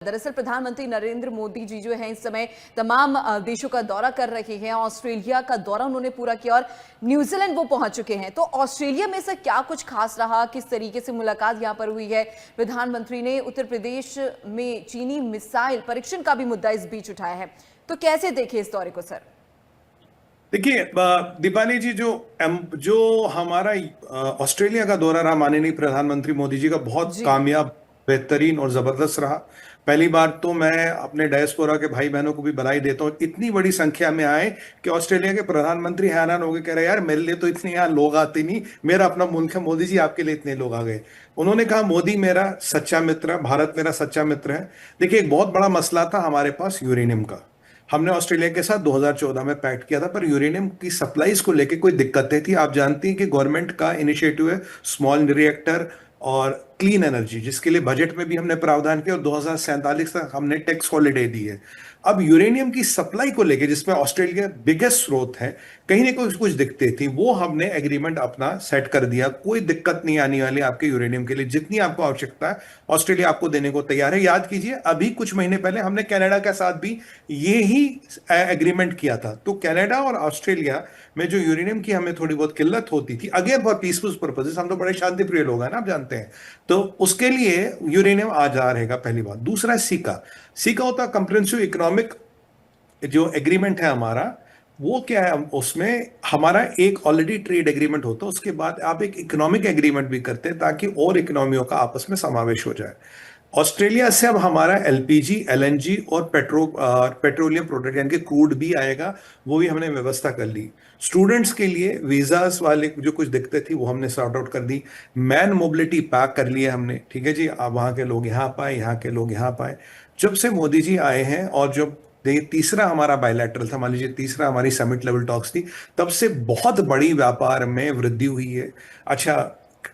दरअसल प्रधानमंत्री नरेंद्र मोदी जी जो है इस समय तमाम देशों का दौरा कर रहे हैं। ऑस्ट्रेलिया का दौरा उन्होंने पूरा किया और न्यूजीलैंड वो पहुंच चुके हैं। तो ऑस्ट्रेलिया में से क्या कुछ खास रहा, किस तरीके से मुलाकात यहां पर हुई है? प्रधानमंत्री ने उत्तर प्रदेश में चीनी मिसाइल परीक्षण का भी मुद्दा इस बीच उठाया है। तो कैसे देखे इस दौरे को सर? देखिए दीपाली जी, जो हमारा ऑस्ट्रेलिया का दौरा रहा माननीय प्रधानमंत्री मोदी जी का, बहुत जी। कामयाब, बेहतरीन और जबरदस्त रहा। पहली बार तो मैं अपने डायस्पोरा के भाई बहनों को भी बधाई देता हूँ, इतनी बड़ी संख्या में आए कि ऑस्ट्रेलिया के प्रधानमंत्री हैरान हो गए, कह रहे यार मेरे लिए तो इतने यहाँ लोग आते नहीं, मेरा अपना मुल्क है, मोदी जी आपके लिए इतने लोग आ गए। उन्होंने कहा मोदी मेरा सच्चा मित्र है, भारत मेरा सच्चा मित्र है। देखिए, एक बहुत बड़ा मसला था हमारे पास यूरेनियम का। हमने ऑस्ट्रेलिया के साथ 2014 में पैक्ट किया था, पर यूरेनियम की सप्लाईज को लेके कोई दिक्कतें थी। आप जानती हैं कि गवर्नमेंट का इनिशिएटिव है स्मॉल रिएक्टर और क्लीन एनर्जी, जिसके लिए बजट में भी हमने प्रावधान किया और 2047 तक हमने टैक्स हॉलिडे दी है। अब यूरेनियम की सप्लाई को लेके, जिसमें ऑस्ट्रेलिया बिगेस्ट स्रोत है, कहीं ना कहीं कुछ दिक्कतें थी, वो हमने एग्रीमेंट अपना सेट कर दिया। कोई दिक्कत नहीं आने वाली आपके यूरेनियम के लिए, जितनी आपको आवश्यकता है ऑस्ट्रेलिया आपको देने को तैयार है। याद कीजिए, अभी कुछ महीने पहले हमने कनाडा के साथ भी ये ही एग्रीमेंट किया था। तो कनाडा और ऑस्ट्रेलिया में जो यूरेनियम की हमें थोड़ी बहुत किल्लत होती थी, अगेन फॉर पीसफुल पर्पसेस, हम तो बड़े शांति प्रिय लोग हैं ना, आप जानते हैं, तो उसके लिए यूरेनियम आ जा रहेगा, पहली बात। दूसरा, सीका सीका होता है कंप्रेहेंसिव इकोनॉमिक जो एग्रीमेंट है हमारा, वो क्या है, उसमें हमारा एक ऑलरेडी ट्रेड एग्रीमेंट होता है, उसके बाद आप एक इकोनॉमिक एग्रीमेंट भी करते हैं ताकि और इकोनॉमियों का आपस में समावेश हो जाए। ऑस्ट्रेलिया से अब हमारा एलपीजी, एलएनजी और पेट्रोलियम प्रोडक्ट यानी कि क्रूड भी आएगा, वो भी हमने व्यवस्था कर ली। स्टूडेंट्स के लिए वीजास वाले जो कुछ दिक्कतें थी वो हमने सॉर्ट आउट कर दी। मैन मोबिलिटी पैक कर लिया हमने, ठीक है जी, अब वहां के लोग यहाँ पाए, यहाँ के लोग यहाँ पाए। जब से मोदी जी आए हैं, और जब देखिए तीसरा हमारा बायलैटरल था, मान लीजिए तीसरा हमारी समिट लेवल टॉक्स थी, तब से बहुत बड़ी व्यापार में वृद्धि हुई है। अच्छा,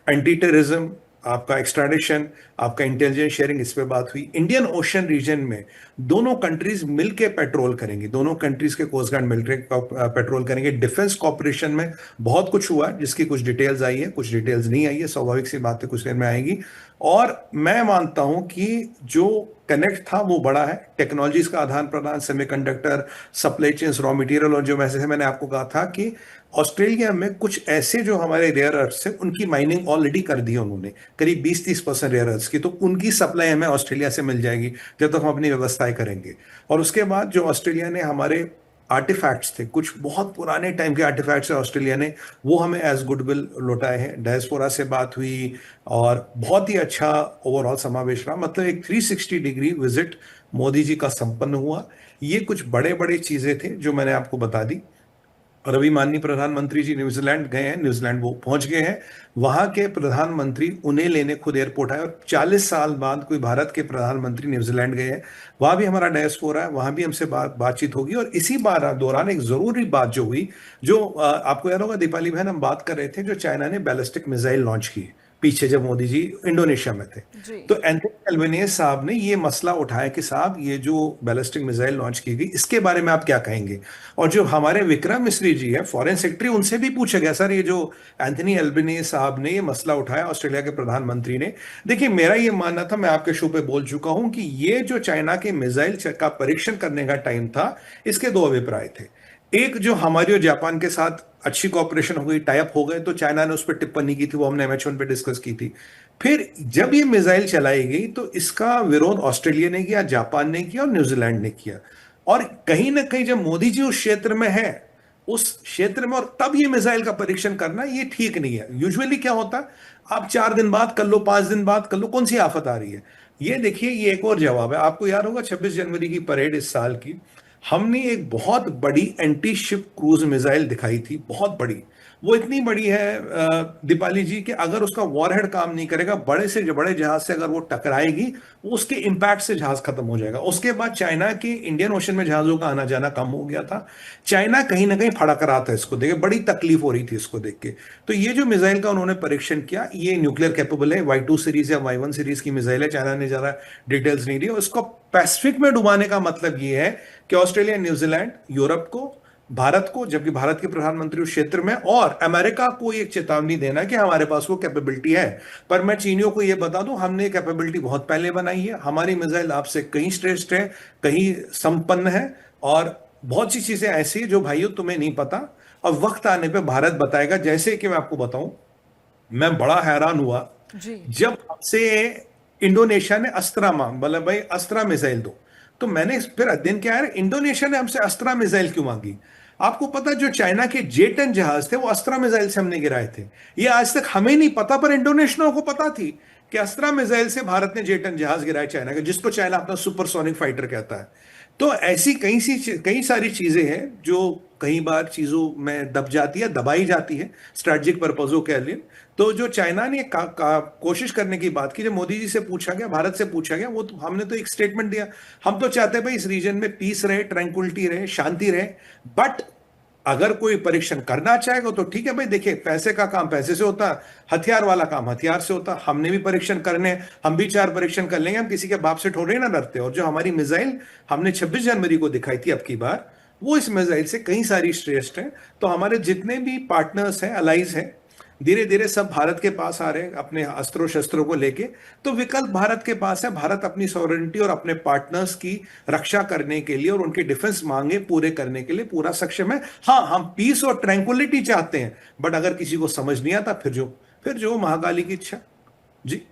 एंटी टेररिज्म, आपका एक्सट्राडिशन, आपका इंटेलिजेंस शेयरिंग, इस पे बात हुई। इंडियन ओशन रीजन में दोनों कंट्रीज मिलके पेट्रोल करेंगे, दोनों कंट्रीज के कोस्ट गार्ड मिलकर पेट्रोल करेंगे। डिफेंस कॉपरेशन में बहुत कुछ हुआ, जिसकी कुछ डिटेल्स आई है, कुछ डिटेल्स नहीं आई है, स्वाभाविक सी बात है, कुछ देर में आएगी। और मैं मानता हूं कि जो कनेक्ट था वो बड़ा है, टेक्नोलॉजीज का आदान प्रदान, semiconductor, supply chains, raw material, और जो वैसे मैंने आपको कहा था कि ऑस्ट्रेलिया में कुछ ऐसे जो हमारे रेयर अर्थ्स है, उनकी माइनिंग ऑलरेडी कर दी है उन्होंने, करीब 20-30% रेयर अर्थ्स की, तो उनकी सप्लाई हमें ऑस्ट्रेलिया से मिल जाएगी जब तक हम अपनी व्यवस्थाएं करेंगे। और उसके बाद जो ऑस्ट्रेलिया ने हमारे आर्टिफैक्ट्स थे, कुछ बहुत पुराने टाइम के आर्टिफैक्ट्स है ऑस्ट्रेलिया ने, वो हमें एज गुडविल लौटाए हैं। डायस्पोरा से बात हुई और बहुत ही अच्छा ओवरऑल समावेश रहा, मतलब एक 360 डिग्री विजिट मोदी जी का संपन्न हुआ। ये कुछ बड़े बड़े चीजें थे जो मैंने आपको बता दी। और अभी माननीय प्रधानमंत्री जी न्यूजीलैंड गए हैं, न्यूजीलैंड वो पहुंच गए हैं। वहां के प्रधानमंत्री उन्हें लेने खुद एयरपोर्ट आए, और 40 साल बाद कोई भारत के प्रधानमंत्री न्यूजीलैंड गए हैं। वहां भी हमारा डायस्पोरा है, वहां भी हमसे बातचीत होगी। और इसी बार दौरान एक जरूरी बात जो हुई, जो आपको याद होगा दीपाली बहन, हम बात कर रहे थे, जो चाइना ने बैलिस्टिक मिसाइल लॉन्च की पीछे, जब मोदी जी इंडोनेशिया में थे, तो एंथनी एल्बेनीज़ साहब ने ये मसला उठाया कि साहब ये जो बैलिस्टिक मिसाइल लॉन्च की गई, इसके बारे में आप क्या कहेंगे। और जो हमारे विक्रम मिस्री जी है फॉरेन सेक्रेटरी, उनसे भी पूछा गया, सर ये जो एंथनी एल्बेनीज़ साहब ने ये मसला उठाया ऑस्ट्रेलिया के प्रधानमंत्री ने। देखिए, मेरा ये मानना था, मैं आपके शो पे बोल चुका हूं कि ये जो चाइना के मिसाइल का परीक्षण करने का टाइम था, इसके दो अभिप्राय थे। एक, जो हमारी और जापान के साथ अच्छी कॉपरेशन हो गई, टाइप हो गए, तो चाइना ने उस पर टिप्पणी की थी, वो हमने एमएच1 पे डिस्कस की थी। फिर जब ये मिसाइल चलाई गई तो इसका विरोध ऑस्ट्रेलिया ने किया, जापान ने किया और न्यूजीलैंड ने किया। और कहीं ना कहीं जब मोदी जी उस क्षेत्र में है, उस क्षेत्र में, और तब ये मिसाइल का परीक्षण करना ये ठीक नहीं है। यूजुअली क्या होता है, आप 4 दिन बाद कर लो, 5 दिन बाद कर लो, कौन सी आफत आ रही है। ये देखिए, ये एक और जवाब है। आपको याद होगा 26 जनवरी की परेड इस साल की, हमने एक बहुत बड़ी एंटी शिप क्रूज मिसाइल दिखाई थी, बहुत बड़ी। वो इतनी बड़ी है दीपाली जी, कि अगर उसका वॉरहेड काम नहीं करेगा, बड़े से बड़े जहाज से अगर वो टकराएगी, वो उसके इंपैक्ट से जहाज खत्म हो जाएगा। उसके बाद चाइना के इंडियन ओशन में जहाजों का आना जाना कम हो गया था। चाइना कहीं ना कहीं फड़क रहा था इसको देख के, बड़ी तकलीफ हो रही थी इसको देख के। तो ये जो मिसाइल का उन्होंने परीक्षण किया, ये न्यूक्लियर कैपेबल है, Y2 सीरीज या Y1 सीरीज की मिसाइल है। चाइना ने ज्यादा डिटेल्स नहीं दी। उसको पैसिफिक में डुबाने का मतलब ये है कि ऑस्ट्रेलिया, न्यूजीलैंड, यूरोप को भारत को, जबकि भारत के प्रधानमंत्री उस क्षेत्र में, और अमेरिका को एक चेतावनी देना कि हमारे पास वो कैपेबिलिटी है। पर मैं चीनियों को ये बता दूं, हमने कैपेबिलिटी बहुत पहले बनाई है। हमारी मिसाइल आपसे कहीं श्रेष्ठ है, कहीं संपन्न है, और बहुत सी चीजें ऐसी है जो भाइयों तुम्हें नहीं पता, और वक्त आने पे भारत बताएगा। जैसे कि मैं आपको बताऊं, मैं बड़ा हैरान हुआ जी। जब हमसे इंडोनेशिया ने अस्त्रा मांग, बोला भाई अस्त्रा मिसाइल दो। तो मैंने फिर अध्ययन किया, यार इंडोनेशिया ने हमसे अस्त्रा मिसाइल क्यों मांगी। आपको पता, जो चाइना के J-10 जहाज थे वो अस्त्रा मिसाइल से हमने गिराए थे। ये आज तक हमें नहीं पता, पर इंडोनेशियनों को पता थी कि अस्त्रा मिसाइल से भारत ने J-10 जहाज गिराए चाइना के, जिसको चाइना अपना सुपरसोनिक फाइटर कहता है। तो ऐसी कई सारी चीजें हैं जो कई बार चीजों में दब जाती है, दबाई जाती है स्ट्रेटेजिक पर्पजों के लिए। तो जो चाइना ने कोशिश करने की बात की, जब मोदी जी से पूछा गया, भारत से पूछा गया, वो तो हमने तो एक स्टेटमेंट दिया, हम तो चाहते हैं भाई इस रीजन में पीस रहे, ट्रैंक्विलिटी रहे, शांति रहे, बट अगर कोई परीक्षण करना चाहेगा तो ठीक है भाई। देखिए, पैसे का काम पैसे से होता है, हथियार वाला काम हथियार से होता है। हमने भी परीक्षण करने, हम भी 4 परीक्षण कर लेंगे, हम किसी के बाप से थोड़े ना डरते। और जो हमारी मिसाइल हमने 26 जनवरी को दिखाई थी अब की बार, वो इस मिसाइल से कई सारी श्रेष्ठ है। तो हमारे जितने भी पार्टनर्स हैं, अलाइज हैं, धीरे धीरे सब भारत के पास आ रहे हैं अपने अस्त्रों शस्त्रों को लेके। तो विकल्प भारत के पास है। भारत अपनी सॉवरेनिटी और अपने पार्टनर्स की रक्षा करने के लिए और उनके डिफेंस मांगे पूरे करने के लिए पूरा सक्षम है। हाँ, हम पीस और ट्रैंक्विलिटी चाहते हैं, बट अगर किसी को समझ नहीं आता, फिर जो महाकाली की इच्छा। जी।